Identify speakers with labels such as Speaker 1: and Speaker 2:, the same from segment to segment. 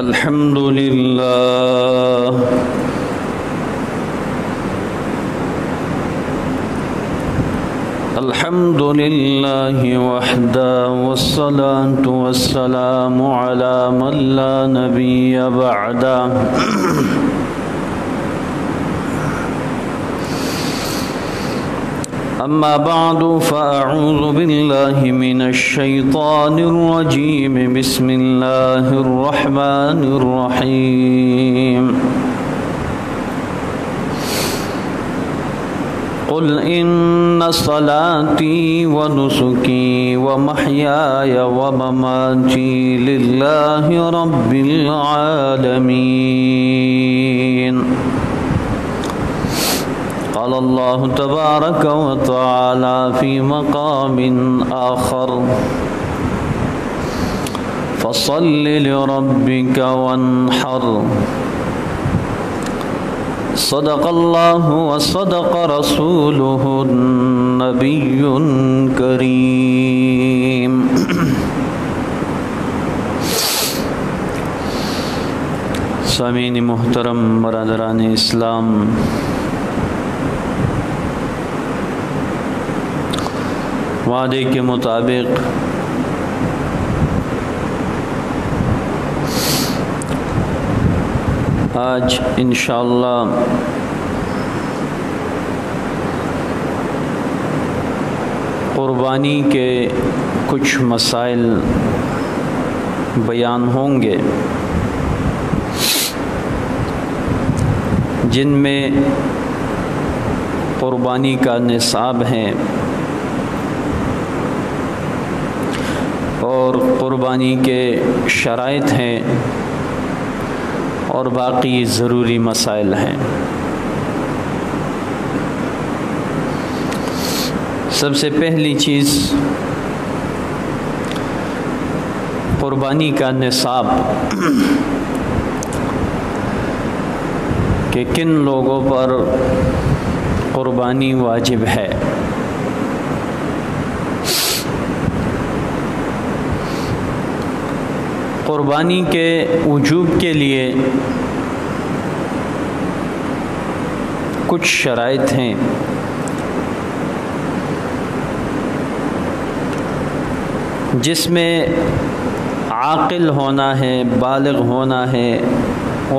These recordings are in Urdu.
Speaker 1: الحمد لله الحمد لله وحده والصلاة والسلام على من لا نبي بعده أما بعد فأعوذ بالله من الشيطان الرجيم بسم الله الرحمن الرحيم قل إن صلاتي ونسكي ومحياي ومماتي لله رب العالمين قال الله تبارك وتعالى في مقام آخر فصل لربك وانحر صدق الله وصدق رسوله النبي الكريم سامعین محترم، برادران اسلام، وعدے کے مطابق آج انشاءاللہ قربانی کے کچھ مسائل بیان ہوں گے جن میں قربانی کا نصاب ہے اور قربانی کے شرائط ہیں اور باقی ضروری مسائل ہیں۔ سب سے پہلی چیز قربانی کا نصاب، کہ کن لوگوں پر قربانی واجب ہے۔ قربانی کے وجوب کے لیے کچھ شرائط ہیں۔ جس میں عاقل ہونا ہے، بالغ ہونا ہے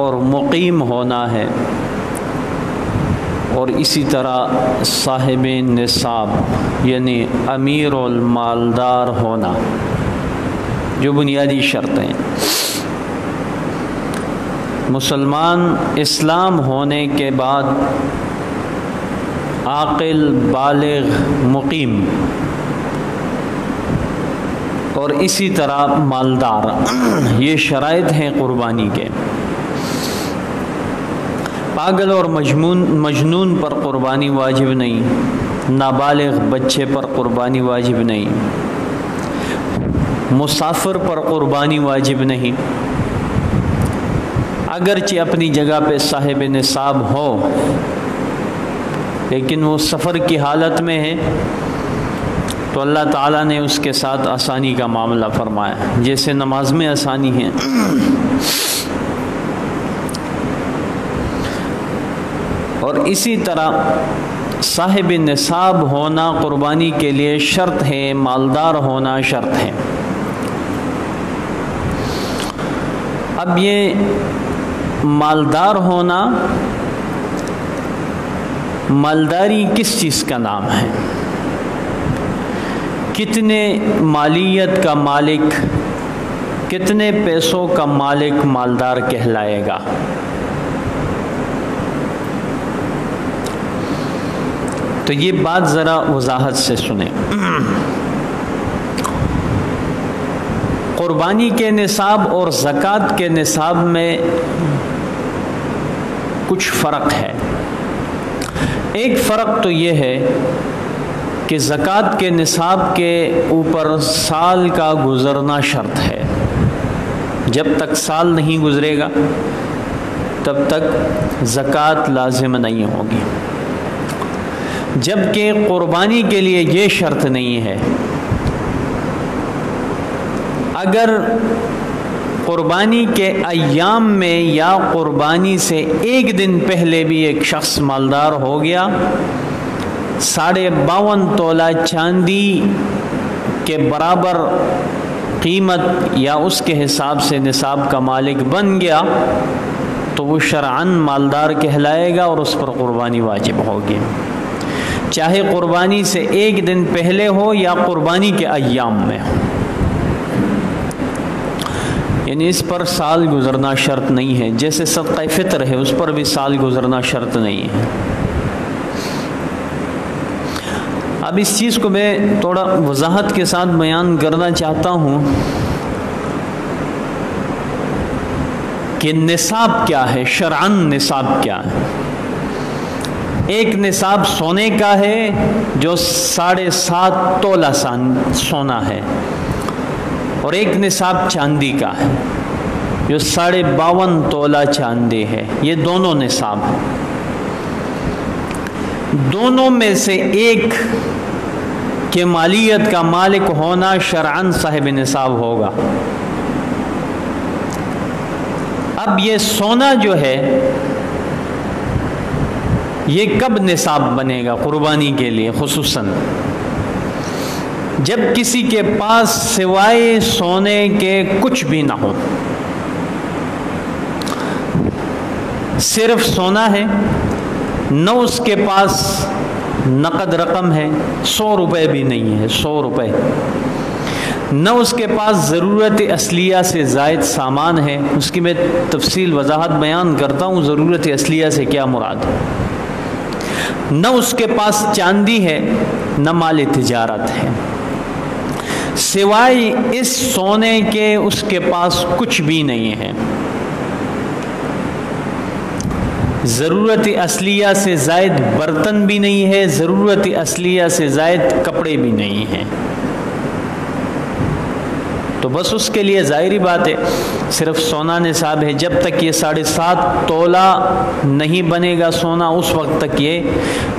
Speaker 1: اور مقیم ہونا ہے، اور اسی طرح صاحب نصاب یعنی امیر المالدار ہونا، جو بنیادی شرطیں۔ مسلمان اسلام ہونے کے بعد عاقل، بالغ، مقیم اور اسی طرح مالدار، یہ شرائط ہیں قربانی کے۔ پاگل اور مجنون پر قربانی واجب نہیں، نابالغ بچے پر قربانی واجب نہیں، مسافر پر قربانی واجب نہیں، اگرچہ اپنی جگہ پہ صاحب نصاب ہو لیکن وہ سفر کی حالت میں ہے تو اللہ تعالیٰ نے اس کے ساتھ آسانی کا معاملہ فرمایا، جیسے نماز میں آسانی ہے۔ اور اسی طرح صاحب نصاب ہونا قربانی کے لیے شرط ہے، مالدار ہونا شرط ہے۔ اب یہ مالدار ہونا، مالداری کس چیز کا نام ہے؟ کتنے مالیت کا مالک، کتنے پیسوں کا مالک مالدار کہلائے گا؟ تو یہ بات ذرا وضاحت سے سنیں۔ قربانی کے نصاب اور زکوٰۃ کے نصاب میں کچھ فرق ہے۔ ایک فرق تو یہ ہے کہ زکوٰۃ کے نصاب کے اوپر سال کا گزرنا شرط ہے، جب تک سال نہیں گزرے گا تب تک زکوٰۃ لازم نہیں ہوگی، جبکہ قربانی کے لیے یہ شرط نہیں ہے۔ اگر قربانی کے ایام میں یا قربانی سے ایک دن پہلے بھی ایک شخص مالدار ہو گیا، 52.5 تولہ چاندی کے برابر قیمت یا اس کے حساب سے نصاب کا مالک بن گیا، تو وہ شرعاً مالدار کہلائے گا اور اس پر قربانی واجب ہوگی، چاہے قربانی سے ایک دن پہلے ہو یا قربانی کے ایام میں ہو۔ یعنی اس پر سال گزرنا شرط نہیں ہے، جیسے صدقہ فطر ہے اس پر بھی سال گزرنا شرط نہیں ہے۔ اب اس چیز کو میں تھوڑا وضاحت کے ساتھ بیان کرنا چاہتا ہوں کہ نصاب کیا ہے، شرعاً نصاب کیا ہے۔ ایک نصاب سونے کا ہے جو 7.5 تولہ سونا ہے، اور ایک نصاب چاندی کا ہے جو 52.5 تولہ چاندی ہے۔ یہ دونوں نصاب ہیں، دونوں میں سے ایک کے مالیت کا مالک ہونا شرعاً صاحب نصاب ہوگا۔ اب یہ سونا جو ہے یہ کب نصاب بنے گا قربانی کے لیے؟ خصوصاً جب کسی کے پاس سوائے سونے کے کچھ بھی نہ ہو، صرف سونا ہے، نہ اس کے پاس نقد رقم ہے، 100 روپے بھی نہیں ہے، 100 روپے، نہ اس کے پاس ضرورت اصلیہ سے زائد سامان ہے۔ اس کی میں تفصیل وضاحت بیان کرتا ہوں، ضرورت اصلیہ سے کیا مراد ہے۔ نہ اس کے پاس چاندی ہے، نہ مال تجارت ہے، سوائے اس سونے کے اس کے پاس کچھ بھی نہیں ہے، ضرورت اصلیہ سے زائد برتن بھی نہیں ہے، ضرورت اصلیہ سے زائد کپڑے بھی نہیں ہیں، تو بس اس کے لیے ظاہری بات ہے صرف سونا نصاب ہے۔ جب تک یہ 7.5 تولہ نہیں بنے گا سونا، اس وقت تک یہ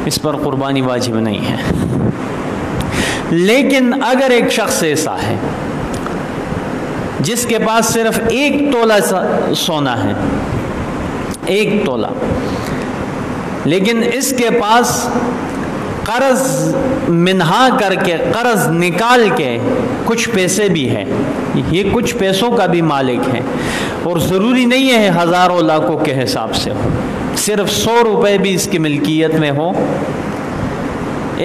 Speaker 1: اس پر قربانی واجب نہیں ہے۔ لیکن اگر ایک شخص ایسا ہے جس کے پاس صرف 1 تولہ سونا ہے، 1 تولہ، لیکن اس کے پاس قرض منہا کر کے، قرض نکال کے کچھ پیسے بھی ہے، یہ کچھ پیسوں کا بھی مالک ہے، اور ضروری نہیں ہے ہزاروں لاکھوں کے حساب سے ہو، صرف 100 روپے بھی اس کی ملکیت میں ہو۔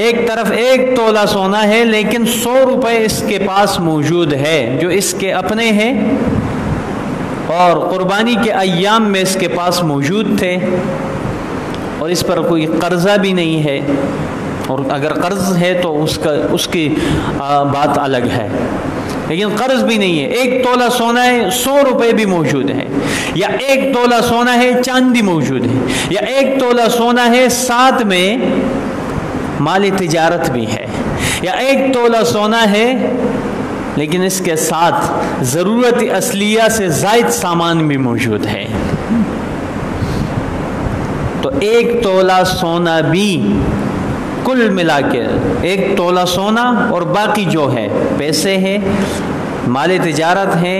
Speaker 1: ایک طرف 1 تولہ سونا ہے لیکن 100 روپے اس کے پاس موجود ہے جو اس کے اپنے ہیں، اور قربانی کے ایام میں اس کے پاس موجود تھے، اور اس پر کوئی قرضہ بھی نہیں ہے، اور اگر قرض ہے تو اس کی بات الگ ہے، لیکن قرض بھی نہیں ہے۔ 1 تولہ سونا ہے، 100 روپے بھی موجود ہے، یا 1 تولہ سونا ہے چاندی موجود ہے، یا 1 تولہ سونا ہے ساتھ میں مال تجارت بھی ہے، یا 1 تولہ سونا ہے لیکن اس کے ساتھ ضرورت اصلیہ سے زائد سامان بھی موجود ہے، تو 1 تولہ سونا بھی کل ملا کے 1 تولہ سونا اور باقی جو ہے پیسے ہیں، مال تجارت ہے،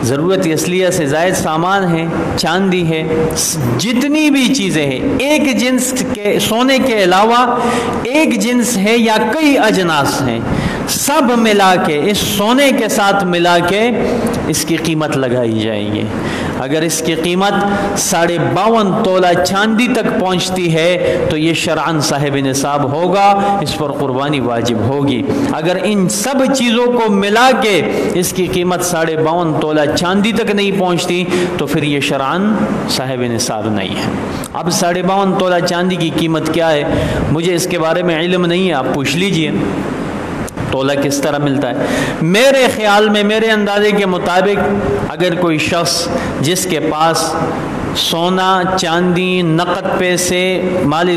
Speaker 1: ضرورت اصلیہ سے زائد سامان ہے، چاندی ہے، جتنی بھی چیزیں ہیں، ایک جنس کے سونے کے علاوہ ایک جنس ہے یا کئی اجناس ہیں، سب ملا کے اس سونے کے ساتھ ملا کے اس کی قیمت لگائی جائے گی۔ اگر اس کی قیمت 52.5 تولہ چاندی تک پہنچتی ہے تو یہ شرعاً صاحب نصاب ہوگا، اس پر قربانی واجب ہوگی۔ اگر ان سب چیزوں کو ملا کے اس کی قیمت 52.5 تولہ چاندی تک نہیں پہنچتی تو پھر یہ شرعاً صاحب نصاب نہیں ہے۔ اب 52.5 تولہ چاندی کی قیمت کیا ہے؟ مجھے اس کے بارے میں علم نہیں ہے، آپ پوچھ لیجئے تولہ کس طرح ملتا ہے۔ میرے خیال میں، میرے اندازے کے مطابق، اگر کوئی شخص جس کے پاس سونا، چاندی، نقد پیسے، مالی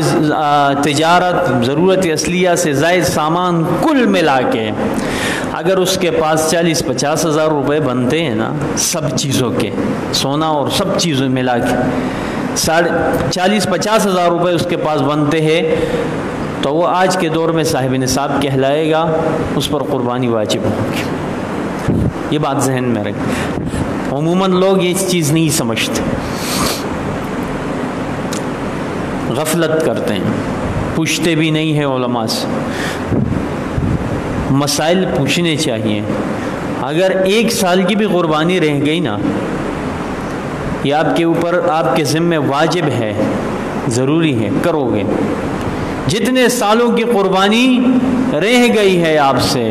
Speaker 1: تجارت، ضرورت اصلیہ سے زائد سامان کل ملا کے اگر اس کے پاس 40-50 ہزار روپے بنتے ہیں نا، سب چیزوں کے، سونا اور سب چیزوں ملا کے 40-50 ہزار روپے اس کے پاس بنتے ہیں، تو وہ آج کے دور میں صاحب نصاب کہلائے گا، اس پر قربانی واجب ہوگی۔ یہ بات ذہن میں رکھ، عموماً لوگ یہ چیز نہیں سمجھتے، غفلت کرتے ہیں، پوچھتے بھی نہیں ہیں علماء سے۔ مسائل پوچھنے چاہیے۔ اگر 1 سال کی بھی قربانی رہ گئی نا، یہ آپ کے اوپر، آپ کے ذمہ واجب ہے، ضروری ہے، کرو گے۔ جتنے سالوں کی قربانی رہ گئی ہے آپ سے،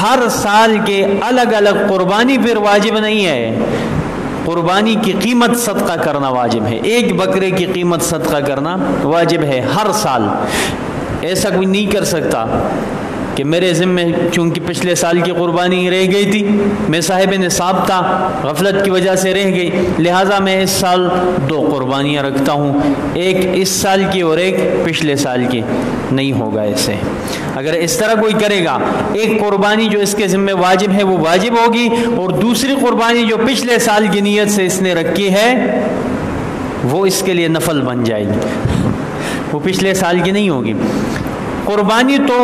Speaker 1: ہر سال کے الگ الگ قربانی پھر واجب نہیں ہے، قربانی کی قیمت صدقہ کرنا واجب ہے، 1 بکرے کی قیمت صدقہ کرنا واجب ہے ہر سال۔ ایسا کوئی نہیں کر سکتا کہ میرے ذمہ چونکہ پچھلے سال کی قربانی رہ گئی تھی، میں صاحب نصاب تھا، غفلت کی وجہ سے رہ گئی، لہٰذا میں اس سال 2 قربانیاں رکھتا ہوں، 1 اس سال کی اور 1 پچھلے سال کی۔ نہیں ہوگا ایسے۔ اگر اس طرح کوئی کرے گا، 1 قربانی جو اس کے ذمہ واجب ہے وہ واجب ہوگی، اور دوسری قربانی جو پچھلے سال کی نیت سے اس نے رکھی ہے وہ اس کے لیے نفل بن جائے گی، وہ پچھلے سال کی نہیں ہوگی۔ قربانی تو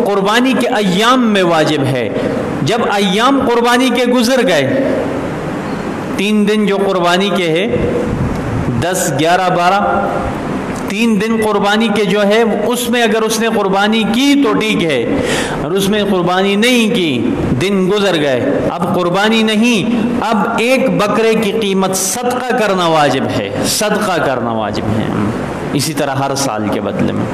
Speaker 1: قربانی کے ایام میں واجب ہے، جب ایام قربانی کے گزر گئے، 3 دن جو قربانی کے ہے، 10 11 12، 3 دن قربانی کے جو ہے، اس میں اگر اس نے قربانی کی تو ٹھیک ہے، اور اس میں قربانی نہیں کی، دن گزر گئے، اب قربانی نہیں، اب 1 بکرے کی قیمت صدقہ کرنا واجب ہے، صدقہ کرنا واجب ہے، اسی طرح ہر سال کے بدلے میں۔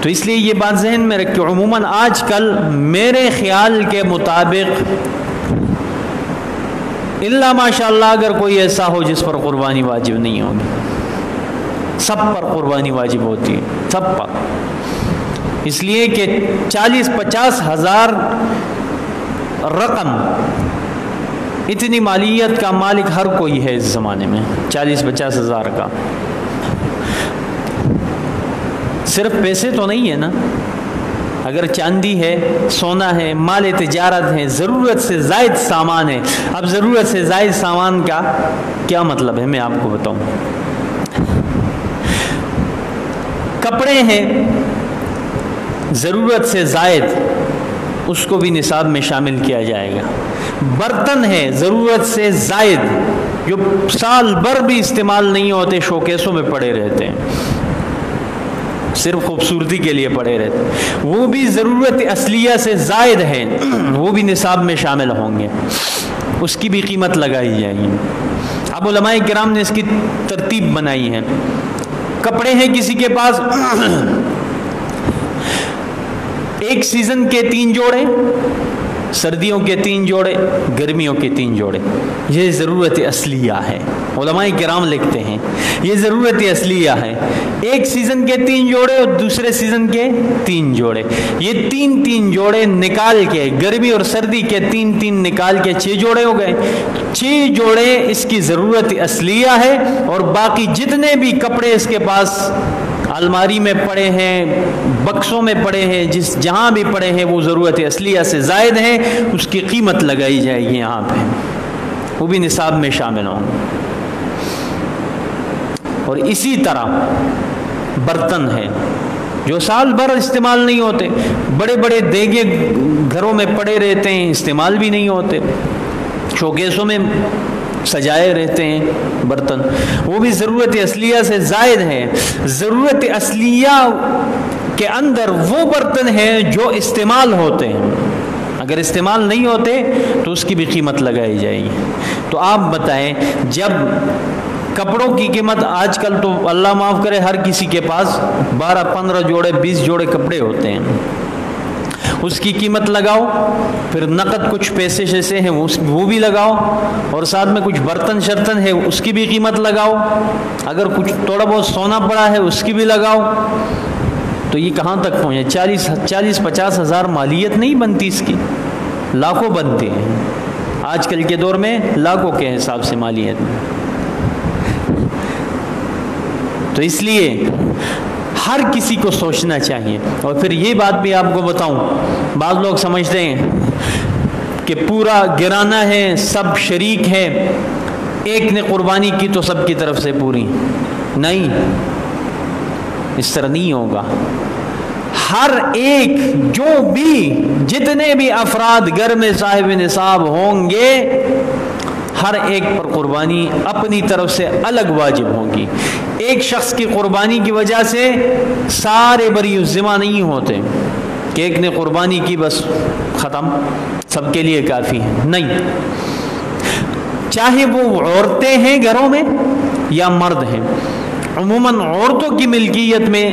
Speaker 1: تو اس لیے یہ بات ذہن میں رکھ کے عموماً آج کل میرے خیال کے مطابق الا ماشاء اللہ اگر کوئی ایسا ہو جس پر قربانی واجب نہیں ہوگی، سب پر قربانی واجب ہوتی ہے، سب پر، اس لیے کہ 40-50 ہزار رقم، اتنی مالیت کا مالک ہر کوئی ہے اس زمانے میں، 40-50 ہزار کا۔ صرف پیسے تو نہیں ہے نا، اگر چاندی ہے، سونا ہے، مال تجارت ہے، ضرورت سے زائد سامان ہے۔ اب ضرورت سے زائد سامان کا کیا مطلب ہے میں آپ کو بتاؤں۔ کپڑے ہیں ضرورت سے زائد، اس کو بھی نصاب میں شامل کیا جائے گا۔ برتن ہے ضرورت سے زائد، جو سال بھر بھی استعمال نہیں ہوتے، شوکیسوں میں پڑے رہتے ہیں، صرف خوبصورتی کے لیے پڑے رہتے، وہ بھی ضرورت اصلیہ سے زائد ہیں، وہ بھی نصاب میں شامل ہوں گے، اس کی بھی قیمت لگائی جائے گی۔ اب علماء کرام نے اس کی ترتیب بنائی ہے۔ کپڑے ہیں کسی کے پاس، 1 سیزن کے 3 جوڑے، سردیوں کے 3 جوڑے، گرمیوں کے 3 جوڑے، یہ ضرورت اصلیہ ہے۔ علماء کرام لکھتے ہیں یہ ضرورت اصلیہ ہے، 1 سیزن کے 3 جوڑے اور دوسرے سیزن کے 3 جوڑے، یہ 3 جوڑے نکال کے، گرمی اور سردی کے 3 نکال کے 6 جوڑے ہو گئے۔ 6 جوڑے اس کی ضرورت اصلیہ ہے، اور باقی جتنے بھی کپڑے اس کے پاس الماری میں پڑے ہیں، بکسوں میں پڑے ہیں، جہاں بھی پڑے ہیں، وہ ضرورت اصلیہ سے زائد ہیں، اس کی قیمت لگائی جائے گی یہاں پہ، وہ بھی نصاب میں شامل ہوں گے۔ اور اسی طرح برتن ہے جو سال بھر استعمال نہیں ہوتے، بڑے بڑے دیگے گھروں میں پڑے رہتے ہیں، استعمال بھی نہیں ہوتے، شوکیسوں میں سجائے رہتے ہیں برتن، وہ بھی ضرورت اصلیہ سے زائد ہے۔ ضرورت اصلیہ کے اندر وہ برتن ہیں جو استعمال ہوتے ہیں، اگر استعمال نہیں ہوتے تو اس کی بھی قیمت لگائی جائے گی۔ تو آپ بتائیں، جب کپڑوں کی قیمت آج کل تو اللہ معاف کرے ہر کسی کے پاس 12-15 جوڑے 20 جوڑے کپڑے ہوتے ہیں، اس کی قیمت لگاؤ، پھر نقد کچھ پیسے جیسے ہیں وہ بھی لگاؤ، اور ساتھ میں کچھ برتن شرتن ہے اس کی بھی قیمت لگاؤ، اگر کچھ تھوڑا بہت سونا پڑا ہے اس کی بھی لگاؤ، تو یہ کہاں تک پہنچے؟ 40-50 ہزار مالیت نہیں بنتی اس کی، لاکھوں بنتے ہیں آج کل کے دور میں، لاکھوں کے حساب سے مالیت۔ تو اس لیے ہر کسی کو سوچنا چاہیے۔ اور پھر یہ بات بھی آپ کو بتاؤں، بعض لوگ سمجھتے ہیں کہ پورا گرانا ہے، سب شریک ہے، ایک نے قربانی کی تو سب کی طرف سے پوری، نہیں، اس طرح نہیں ہوگا۔ ہر ایک جو بھی جتنے بھی افراد گھر میں صاحب نصاب ہوں گے ہر ایک پر قربانی اپنی طرف سے الگ واجب ہوگی. ایک شخص کی قربانی کی وجہ سے سارے بری الذمہ نہیں ہوتے کہ ایک نے قربانی کی بس ختم سب کے لیے کافی ہے. نہیں، چاہے وہ عورتیں ہیں گھروں میں یا مرد ہیں. عموماً عورتوں کی ملکیت میں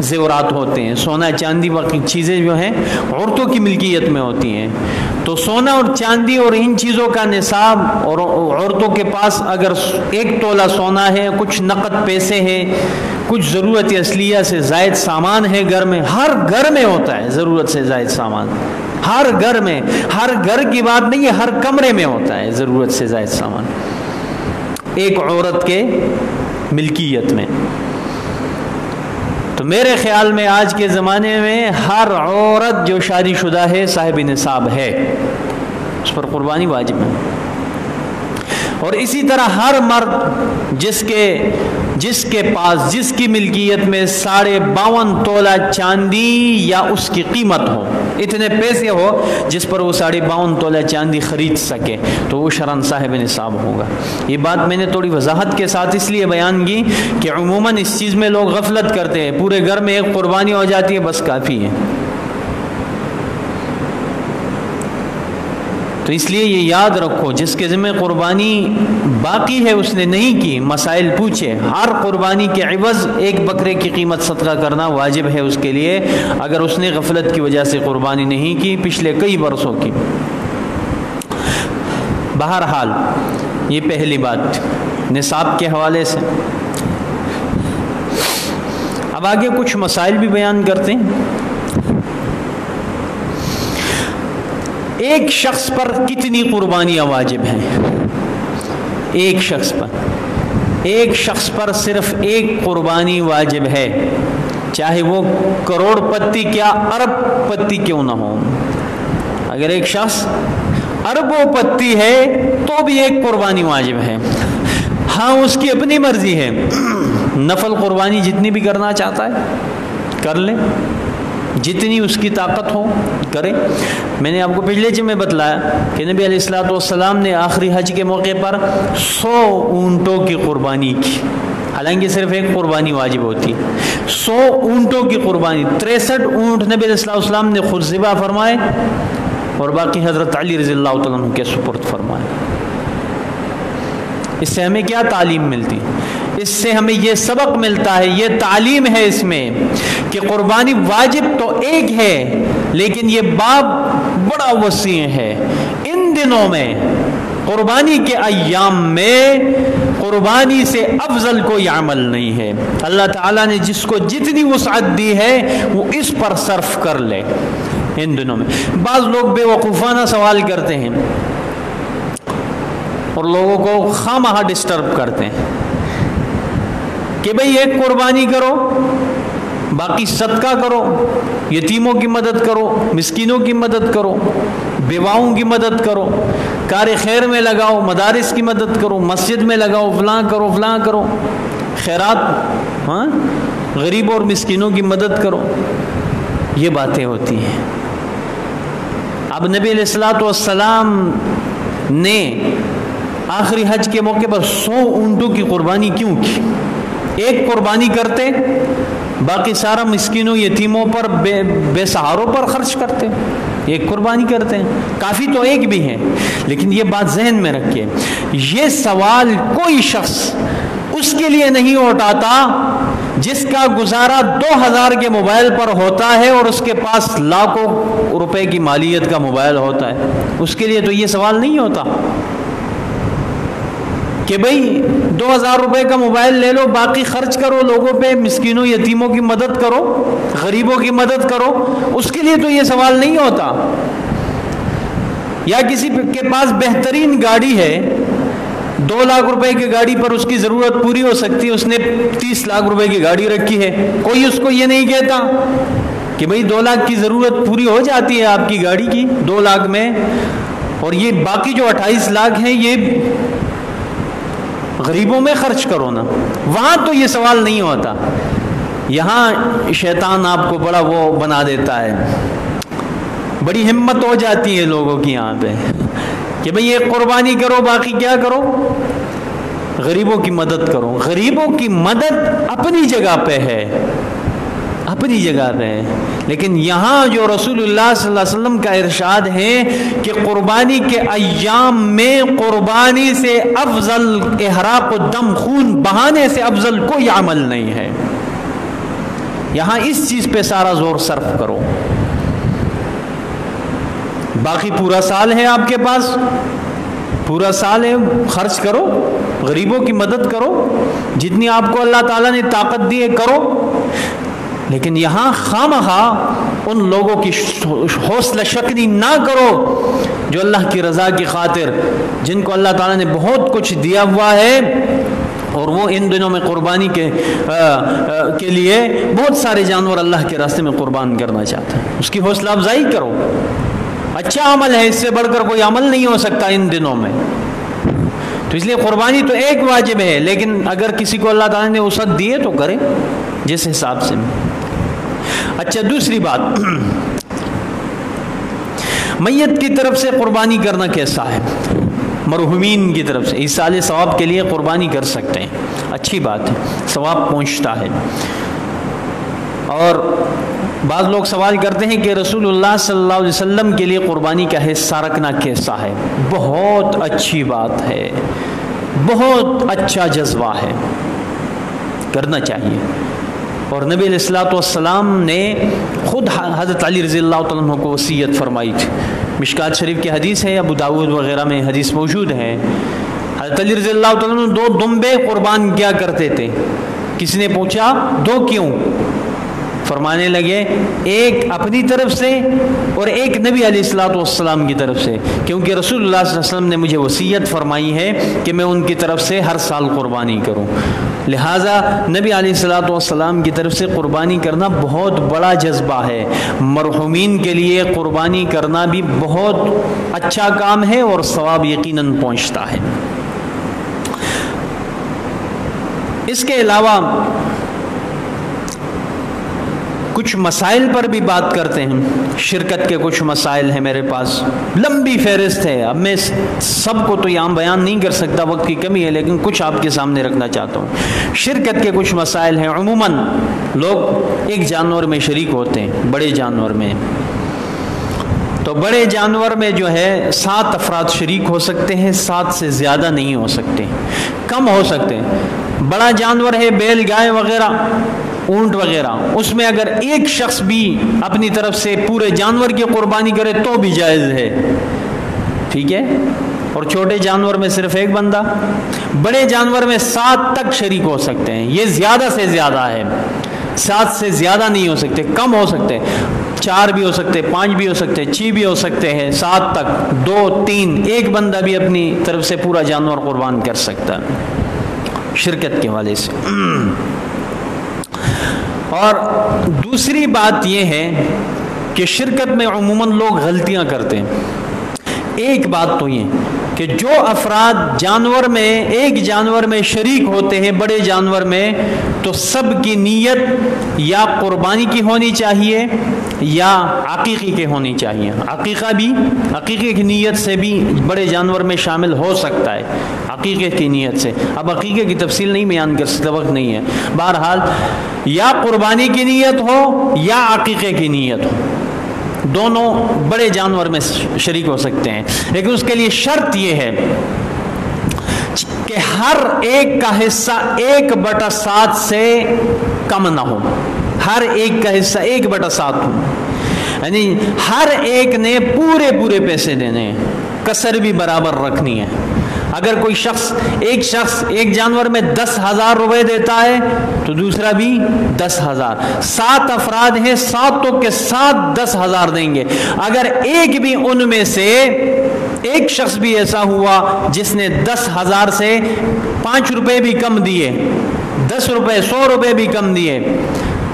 Speaker 1: زیورات ہوتے ہیں، سونا چاندی باقی چیزیں جو ہیں عورتوں کی ملکیت میں ہوتی ہیں. تو سونا اور چاندی اور ان چیزوں کا نصاب، اور عورتوں کے پاس اگر 1 تولہ سونا ہے، کچھ نقد پیسے ہیں، کچھ ضرورت اصلیہ سے زائد سامان ہے گھر میں، ہر گھر میں ہوتا ہے ضرورت سے زائد سامان، ہر گھر میں، ہر گھر کی بات نہیں ہے، ہر کمرے میں ہوتا ہے ضرورت سے زائد سامان ایک عورت کے ملکیت میں. تو میرے خیال میں آج کے زمانے میں ہر عورت جو شادی شدہ ہے صاحب نصاب ہے، اس پر قربانی واجب ہے. اور اسی طرح ہر مرد جس کے پاس جس کی ملکیت میں 52.5 تولہ چاندی یا اس کی قیمت ہو، اتنے پیسے ہو جس پر وہ 52.5 تولہ چاندی خرید سکے، تو وہ شرعاً صاحب نصاب ہوگا. یہ بات میں نے تھوڑی وضاحت کے ساتھ اس لیے بیان کی کہ عموماً اس چیز میں لوگ غفلت کرتے ہیں، پورے گھر میں ایک قربانی ہو جاتی ہے بس کافی ہے. تو اس لیے یہ یاد رکھو، جس کے ذمہ قربانی باقی ہے اس نے نہیں کی، مسائل پوچھے. ہر قربانی کے عوض 1 بکرے کی قیمت صدقہ کرنا واجب ہے اس کے لیے، اگر اس نے غفلت کی وجہ سے قربانی نہیں کی پچھلے کئی برسوں کی. بہرحال یہ پہلی بات نصاب کے حوالے سے. اب آگے کچھ مسائل بھی بیان کرتے ہیں. ایک شخص پر کتنی قربانیاں واجب ہیں؟ ایک شخص پر صرف 1 قربانی واجب ہے، چاہے وہ کروڑ پتی کیا ارب پتی کیوں نہ ہو. اگر ایک شخص اربوں پتی ہے تو بھی 1 قربانی واجب ہے. ہاں اس کی اپنی مرضی ہے، نفل قربانی جتنی بھی کرنا چاہتا ہے کر لے، جتنی اس کی طاقت ہو کرے. میں نے آپ کو پچھلے جمعے بتلایا کہ نبی علیہ الصلوۃ والسلام نے آخری حج کے موقع پر 100 اونٹوں کی قربانی کی، حالانکہ صرف 1 قربانی واجب ہوتی. 100 اونٹوں کی قربانی، 63 اونٹ نبی علیہ الصلوۃ والسلام نے خود ذبح فرمائے اور باقی حضرت علی رضی اللہ تعالیٰ عنہ کے سپرد فرمائے. اس سے ہمیں کیا تعلیم ملتی؟ اس سے ہمیں یہ سبق ملتا ہے، یہ تعلیم ہے اس میں کہ قربانی واجب تو ایک ہے لیکن یہ باب بڑا وسیع ہے. ان دنوں میں قربانی کے ایام میں قربانی سے افضل کوئی عمل نہیں ہے. اللہ تعالیٰ نے جس کو جتنی وسعت دی ہے وہ اس پر صرف کر لے. ان دنوں میں بعض لوگ بے وقوفانہ سوال کرتے ہیں اور لوگوں کو خواہ ڈسٹرب کرتے ہیں کہ بھئی 1 قربانی کرو، باقی صدقہ کرو، یتیموں کی مدد کرو، مسکینوں کی مدد کرو، بیواؤں کی مدد کرو، کار خیر میں لگاؤ، مدارس کی مدد کرو، مسجد میں لگاؤ، فلاں کرو فلاں کرو، خیرات، ہاں غریبوں اور مسکینوں کی مدد کرو. یہ باتیں ہوتی ہیں. اب نبی علیہ الصلوۃ والسلام نے آخری حج کے موقع پر 100 اونٹوں کی قربانی کیوں کی؟ 1 قربانی کرتے، باقی سارا مسکینوں یتیموں پر بے سہاروں پر خرچ کرتے. 1 قربانی کرتے ہیں، کافی تو 1 بھی ہے. لیکن یہ بات ذہن میں رکھیے، یہ سوال کوئی شخص اس کے لیے نہیں اٹھاتا جس کا گزارا 2000 کے موبائل پر ہوتا ہے اور اس کے پاس لاکھوں روپے کی مالیت کا موبائل ہوتا ہے. اس کے لیے تو یہ سوال نہیں ہوتا کہ بھئی 2000 روپے کا موبائل لے لو، باقی خرچ کرو لوگوں پہ، مسکینوں یتیموں کی مدد کرو، غریبوں کی مدد کرو. اس کے لیے تو یہ سوال نہیں ہوتا. یا کسی کے پاس بہترین گاڑی ہے، 2 لاکھ روپے کی گاڑی پر اس کی ضرورت پوری ہو سکتی ہے، اس نے 30 لاکھ روپے کی گاڑی رکھی ہے، کوئی اس کو یہ نہیں کہتا کہ بھئی 2 لاکھ کی ضرورت پوری ہو جاتی ہے آپ کی گاڑی کی 2 لاکھ میں، اور یہ باقی جو 28 لاکھ ہیں یہ غریبوں میں خرچ کرو نا. وہاں تو یہ سوال نہیں ہوتا. یہاں شیطان آپ کو بڑا وہ بنا دیتا ہے، بڑی ہمت ہو جاتی ہے لوگوں کی یہاں پہ کہ بھئی یہ قربانی کرو، باقی کیا کرو؟ غریبوں کی مدد کرو۔ غریبوں کی مدد اپنی جگہ پہ ہے، اپنی جگہ پہ ہے، لیکن یہاں جو رسول اللہ صلی اللہ علیہ وسلم کا ارشاد ہے کہ قربانی کے ایام میں قربانی سے افضل، احراق الدم، خون بہانے سے افضل کوئی عمل نہیں ہے، یہاں اس چیز پہ سارا زور صرف کرو۔ باقی پورا سال ہے آپ کے پاس، پورا سال ہے، خرچ کرو، غریبوں کی مدد کرو، جتنی آپ کو اللہ تعالیٰ نے طاقت دی ہے کرو، لیکن یہاں خواہ ان لوگوں کی حوصلہ شکنی نہ کرو جو اللہ کی رضا کی خاطر، جن کو اللہ تعالیٰ نے بہت کچھ دیا ہوا ہے اور وہ ان دنوں میں قربانی کے لیے بہت سارے جانور اللہ کے راستے میں قربان کرنا چاہتے ہیں، اس کی حوصلہ افزائی کرو۔ اچھا عمل ہے، اس سے بڑھ کر کوئی عمل نہیں ہو سکتا ان دنوں میں، تو اس لیے قربانی تو ایک واجب ہے، لیکن اگر کسی کو اللہ تعالیٰ نے وسعت دی ہے تو کرے جس حساب سے۔ اچھا دوسری بات، میت کی طرف سے قربانی کرنا کیسا ہے؟ مرحومین کی طرف سے ایصال ثواب کے لیے قربانی کر سکتے ہیں، اچھی بات ہے، ثواب پہنچتا ہے۔ اور بعض لوگ سوال کرتے ہیں کہ رسول اللہ صلی اللہ علیہ وسلم کے لیے قربانی کا حصہ رکھنا کیسا ہے؟ بہت اچھی بات ہے، بہت اچھا جذبہ ہے، کرنا چاہیے۔ اور نبی علیہ الصلوۃ والسلام نے خود حضرت علی رضی اللہ تعالیٰ عنہ کو وصیت فرمائی تھی، مشکات شریف کی حدیث ہے، ابو داؤد وغیرہ میں حدیث موجود ہے۔ حضرت علی رضی اللہ تعالیٰ عنہ 2 دمبے قربان کیا کرتے تھے۔ کسی نے پوچھا 2 کیوں؟ فرمانے لگے ایک اپنی طرف سے اور ایک نبی علیہ الصلوۃ والسلام کی طرف سے، کیونکہ رسول اللہ صلی اللہ علیہ وسلم نے مجھے وصیت فرمائی ہے کہ میں ان کی طرف سے ہر سال قربانی کروں، لہٰذا نبی علیہ الصلوۃ والسلام کی طرف سے قربانی کرنا بہت بڑا جذبہ ہے۔ مرحومین کے لیے قربانی کرنا بھی بہت اچھا کام ہے اور ثواب یقیناً پہنچتا ہے۔ اس کے علاوہ کچھ مسائل پر بھی بات کرتے ہیں، شرکت کے کچھ مسائل ہیں میرے پاس، لمبی فہرست ہے، اب میں سب کو تو یہاں بیان نہیں کر سکتا، وقت کی کمی ہے، لیکن کچھ آپ کے سامنے رکھنا چاہتا ہوں۔ شرکت کے کچھ مسائل ہیں۔ عموماً لوگ ایک جانور میں شریک ہوتے ہیں، بڑے جانور میں، تو بڑے جانور میں جو ہے 7 افراد شریک ہو سکتے ہیں، 7 سے زیادہ نہیں ہو سکتے، کم ہو سکتے ہیں۔ بڑا جانور ہے، بیل، گائے وغیرہ، اونٹ وغیرہ، اس میں اگر ایک شخص بھی اپنی طرف سے پورے جانور کی قربانی کرے تو بھی جائز ہے، ٹھیک ہے، اور چھوٹے جانور میں صرف ایک بندہ۔ بڑے جانور میں 7 تک شریک ہو سکتے ہیں، یہ زیادہ سے زیادہ ہے، 7 سے زیادہ نہیں ہو سکتے، کم ہو سکتے، 4 بھی ہو سکتے، 5 بھی ہو سکتے، 6 بھی ہو سکتے ہیں، 7 تک، 2، 3، ایک بندہ بھی اپنی طرف سے پورا جانور قربان کر سکتا ہے شرکت کے حوالے سے۔ اور دوسری بات یہ ہے کہ شرکت میں عموماً لوگ غلطیاں کرتے ہیں۔ ایک بات تو یہ کہ جو افراد جانور میں، ایک جانور میں شریک ہوتے ہیں، بڑے جانور میں، تو سب کی نیت یا قربانی کی ہونی چاہیے یا عقیقے کی ہونی چاہیے۔ عقیقے کی نیت سے بھی بڑے جانور میں شامل ہو سکتا ہے، عقیقے کی نیت سے۔ اب عقیقے کی تفصیل نہیں بیان کر سکتا، وقت نہیں ہے، بہرحال یا قربانی کی نیت ہو یا عقیقے کی نیت ہو، دونوں بڑے جانور میں شریک ہو سکتے ہیں، لیکن اس کے لیے شرط یہ ہے کہ ہر ایک کا حصہ 1/7 سے کم نہ ہو، ہر ایک کا حصہ 1/7 ہو، یعنی ہر ایک نے پورے پیسے دینے ہیں، کسر بھی برابر رکھنی ہے۔ اگر کوئی شخص ایک جانور میں 10,000 روپے دیتا ہے تو دوسرا بھی 10,000، 7 افراد ہیں، 7 کے 7 10,000 دیں گے۔ اگر ایک بھی ان میں سے ایک شخص بھی ایسا ہوا جس نے 10,000 سے 5 روپے بھی کم دیے، 10 روپے 100 روپے بھی کم دیے،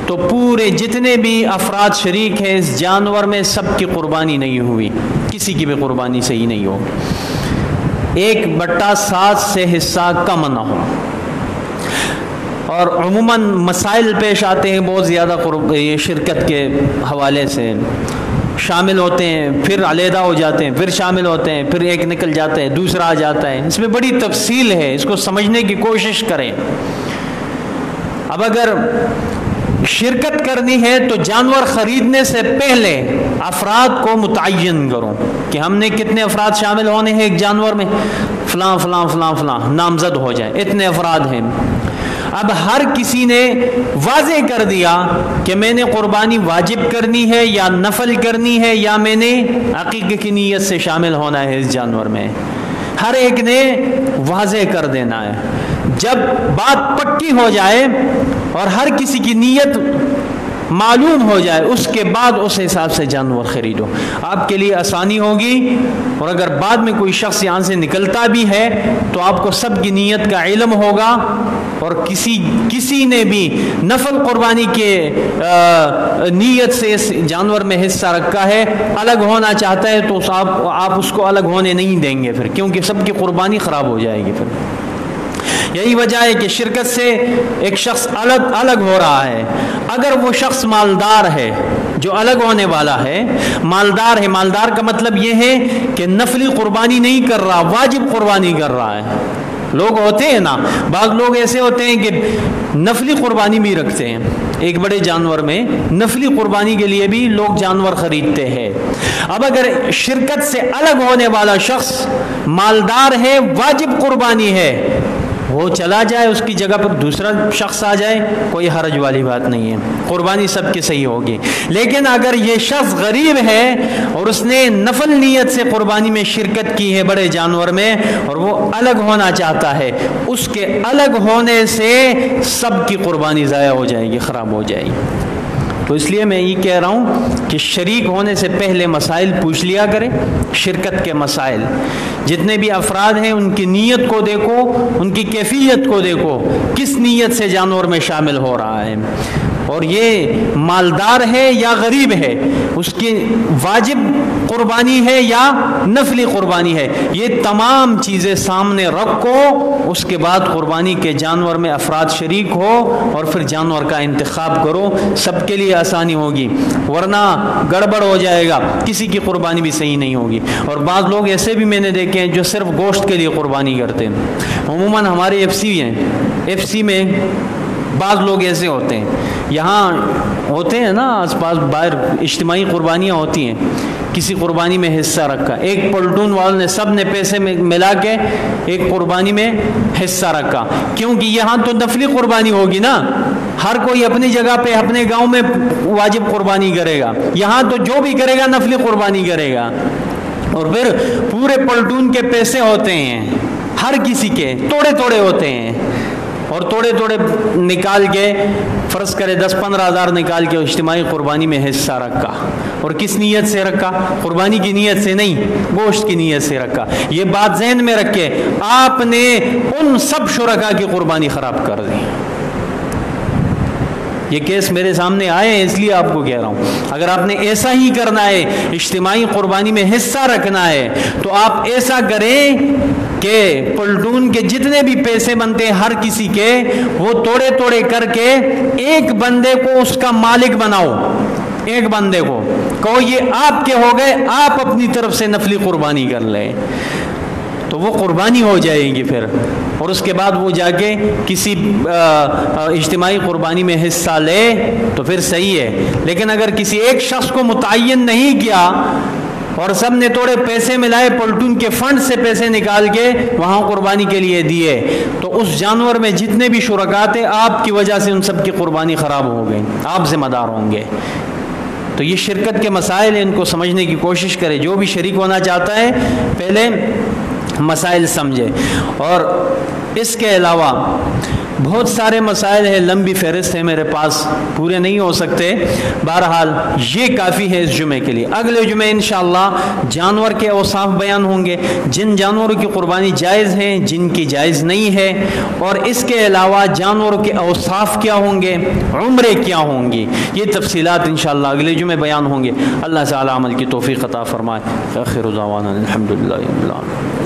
Speaker 1: تو پورے جتنے بھی افراد شریک ہیں اس جانور میں سب کی قربانی نہیں ہوئی، کسی کی بھی قربانی صحیح نہیں ہو، 1/7 سے حصہ کم نہ ہو۔ اور عموماً مسائل پیش آتے ہیں بہت زیادہ شرکت کے حوالے سے، شامل ہوتے ہیں پھر علیحدہ ہو جاتے ہیں، پھر شامل ہوتے ہیں، پھر ایک نکل جاتا ہے دوسرا آ جاتا ہے، اس میں بڑی تفصیل ہے، اس کو سمجھنے کی کوشش کریں۔ اب اگر شرکت کرنی ہے تو جانور خریدنے سے پہلے افراد کو متعین کرو کہ ہم نے کتنے افراد شامل ہونے ہیں ایک جانور میں، فلاں فلاں فلاں فلاں نامزد ہو جائے، اتنے افراد ہیں۔ اب ہر کسی نے واضح کر دیا کہ میں نے قربانی واجب کرنی ہے یا نفل کرنی ہے یا میں نے عقیقے کی نیت سے شامل ہونا ہے اس جانور میں، ہر ایک نے واضح کر دینا ہے۔ جب بات پکی ہو جائے اور ہر کسی کی نیت معلوم ہو جائے اس کے بعد اس حساب سے جانور خریدو، آپ کے لیے آسانی ہوگی۔ اور اگر بعد میں کوئی شخص یہاں سے نکلتا بھی ہے تو آپ کو سب کی نیت کا علم ہوگا، اور کسی نے بھی نفل قربانی کے نیت سے اس جانور میں حصہ رکھا ہے، الگ ہونا چاہتا ہے تو آپ اس کو الگ ہونے نہیں دیں گے پھر، کیونکہ سب کی قربانی خراب ہو جائے گی پھر۔ یہی وجہ ہے کہ شرکت سے ایک شخص الگ ہو رہا ہے۔ اگر وہ شخص مالدار ہے، جو الگ ہونے والا ہے مالدار ہے، مالدار کا مطلب یہ ہے کہ نفلی قربانی نہیں کر رہا، واجب قربانی کر رہا ہے۔ لوگ ہوتے ہیں نا، بعض لوگ ایسے ہوتے ہیں کہ نفلی قربانی بھی رکھتے ہیں، ایک بڑے جانور میں نفلی قربانی کے لیے بھی لوگ جانور خریدتے ہیں۔ اب اگر شرکت سے الگ ہونے والا شخص مالدار ہے، واجب قربانی ہے، وہ چلا جائے، اس کی جگہ پر دوسرا شخص آ جائے، کوئی حرج والی بات نہیں ہے، قربانی سب کی صحیح ہوگی۔ لیکن اگر یہ شخص غریب ہے اور اس نے نفل نیت سے قربانی میں شرکت کی ہے بڑے جانور میں، اور وہ الگ ہونا چاہتا ہے، اس کے الگ ہونے سے سب کی قربانی ضائع ہو جائے گی، خراب ہو جائے گی۔ تو اس لیے میں یہ کہہ رہا ہوں کہ شریک ہونے سے پہلے مسائل پوچھ لیا کریں، شرکت کے مسائل، جتنے بھی افراد ہیں ان کی نیت کو دیکھو، ان کی کیفیت کو دیکھو، کس نیت سے جانور میں شامل ہو رہا ہے، اور یہ مالدار ہے یا غریب ہے، اس کی واجب قربانی ہے یا نفلی قربانی ہے، یہ تمام چیزیں سامنے رکھو، اس کے بعد قربانی کے جانور میں افراد شریک ہو اور پھر جانور کا انتخاب کرو، سب کے لیے آسانی ہوگی، ورنہ گڑبڑ ہو جائے گا، کسی کی قربانی بھی صحیح نہیں ہوگی۔ اور بعض لوگ ایسے بھی میں نے دیکھے ہیں جو صرف گوشت کے لیے قربانی کرتے ہیں، عموماً ہمارے ایف سی میں بعض لوگ ایسے ہوتے ہیں، یہاں ہوتے ہیں نا آس پاس باہر اجتماعی قربانیاں ہوتی ہیں، کسی قربانی میں حصہ رکھا، ایک پلٹون والوں نے سب نے پیسے میں ملا کے ایک قربانی میں حصہ رکھا، کیونکہ یہاں تو نفلی قربانی ہوگی نا، ہر کوئی اپنی جگہ پہ اپنے گاؤں میں واجب قربانی کرے گا، یہاں تو جو بھی کرے گا نفلی قربانی کرے گا، اور پھر پورے پلٹون کے پیسے ہوتے ہیں، ہر کسی کے توڑے توڑے ہوتے ہیں، اور توڑے توڑے نکال کے فرض کرے 10-15 ہزار نکال کے اجتماعی قربانی میں حصہ رکھا، اور کس نیت سے رکھا؟ قربانی کی نیت سے نہیں، گوشت کی نیت سے رکھا۔ یہ بات ذہن میں رکھے، آپ نے ان سب شرکا کی قربانی خراب کر دی۔ یہ کیس میرے سامنے آئے ہیں اس لیے آپ کو کہہ رہا ہوں، اگر آپ نے ایسا ہی کرنا ہے، اجتماعی قربانی میں حصہ رکھنا ہے، تو آپ ایسا کریں کہ پلٹون کے جتنے بھی پیسے بنتے ہیں ہر کسی کے، وہ توڑے توڑے کر کے ایک بندے کو اس کا مالک بناؤ، ایک بندے کو کہو یہ آپ کے ہو گئے، آپ اپنی طرف سے نفلی قربانی کر لیں، تو وہ قربانی ہو جائے گی پھر، اور اس کے بعد وہ جا کے کسی اجتماعی قربانی میں حصہ لے تو پھر صحیح ہے۔ لیکن اگر کسی ایک شخص کو متعین نہیں کیا اور سب نے توڑے پیسے ملائے، پلٹون کے فنڈ سے پیسے نکال کے وہاں قربانی کے لیے دیے، تو اس جانور میں جتنے بھی شرکا تھے آپ کی وجہ سے ان سب کی قربانی خراب ہو گئی، آپ ذمہ دار ہوں گے۔ تو یہ شرکت کے مسائل ہیں، ان کو سمجھنے کی کوشش کرے، جو بھی شریک ہونا چاہتا ہے پہلے مسائل سمجھے۔ اور اس کے علاوہ بہت سارے مسائل ہیں، لمبی فہرست ہے میرے پاس، پورے نہیں ہو سکتے، بہرحال یہ کافی ہے اس جمعے کے لیے۔ اگلے جمعے انشاءاللہ جانور کے اوصاف بیان ہوں گے، جن جانوروں کی قربانی جائز ہیں، جن کی جائز نہیں ہے، اور اس کے علاوہ جانوروں کے اوصاف کیا ہوں گے، عمریں کیا ہوں گی، یہ تفصیلات انشاءاللہ اگلے جمعے بیان ہوں گے۔ اللہ تعالی عمل کی توفیق عطا فرمائے۔ آخر دعوانا الحمدللہ رب العالمین۔